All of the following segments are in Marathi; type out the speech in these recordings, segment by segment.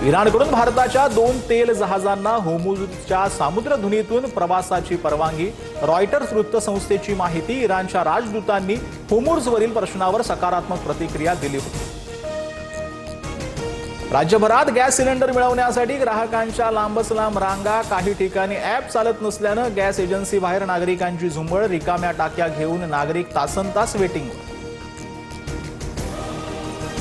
इराणकडून भारताच्या 2 तेल जहाजांना होर्मुझच्या सामुद्रधुनीतून प्रवासाची परवानगी। रॉयटर्स वृत्तसंस्थेची माहिती। इराणच्या राजदूतांनी होर्मुझवरील प्रश्नावर सकारात्मक प्रतिक्रिया दिली होती। राज्यभरात गॅस सिलेंडर मिळवण्यासाठी ग्राहकांच्या लांबच लांब रांगा। काही ठिकाणी ॲप चालत नसल्याने गॅस एजन्सी बाहेर नागरिकांची झुंबड। रिकाम्या टाक्या घेऊन नागरिक तासनतास वेटिंगवर।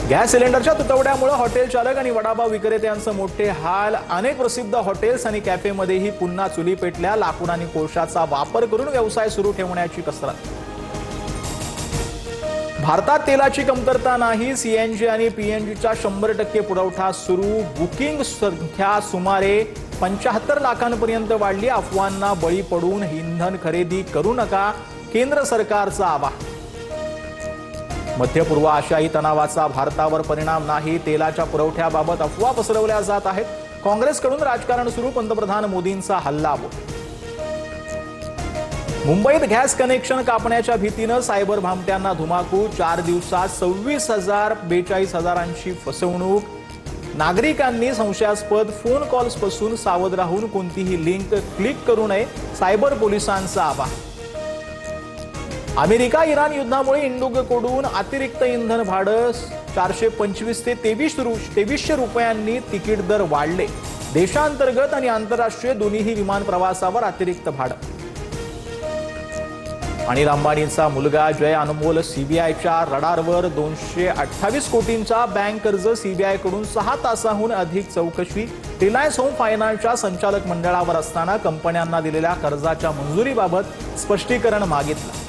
गॅस सिलेंडरच्या तुटवड्यामुळे हॉटेल चालक आणि वडापाव विक्रेत्यांचे मोठे हाल। अनेक प्रसिद्ध हॉटेल्स आणि कॅफेमध्येही पुन्हा चुली पेटल्या। लाकूड आणि कोळशाचा वापर करून व्यवसाय सुरू ठेवण्याची कसरत। भारतात तेलाची कमतरता नाही। सीएनजी आणि पीएनजीचा 100% पुरवठा सुरू। बुकिंग संख्या सुमारे 75 लाखांपर्यंत वाढली। अफवांना बळी पडून इंधन खरेदी करू नका, केंद्र सरकारचं आवाहन। मध्य पूर्व आशियाई तणावाचा भारतावर परिणाम नाही। तेलाच्या पुरवठ्याबाबत अफवा पसरवल्या जात आहेत। काँग्रेसकडून राजकारण सुरू। पंतप्रधान मोदींचा हल्लाबोल। मुंबईत गॅस कनेक्शन कापण्याच्या भीतीने सायबर भामट्यांना धुमाकूळ। 4 दिवसात 42,000 फसवणूक। नागरिकांनी संशयास्पद फोन कॉल्सपासून सावध राहून कोणतीही लिंक क्लिक करू नये, सायबर पोलिसांचं आवाहन। अमेरिका इराण युद्धामुळे इंडिगोकडून अतिरिक्त इंधन भाडं 425 ते 2300 रुपयांनी तिकीट दर वाढले। देशांतर्गत आणि आंतरराष्ट्रीय दोन्ही विमान प्रवासावर अतिरिक्त भाडं। अनिल अंबानींचा मुलगा जय अनमोल सीबीआयच्या रडारवर। 228 कोटींचा बँक कर्ज। सीबीआयकडून 6 तासाहून अधिक चौकशी। रिलायन्स होम फायनान्सच्या संचालक मंडळावर असताना कंपन्यांना दिलेल्या कर्जाच्या मंजुरीबाबत स्पष्टीकरण मागितलं।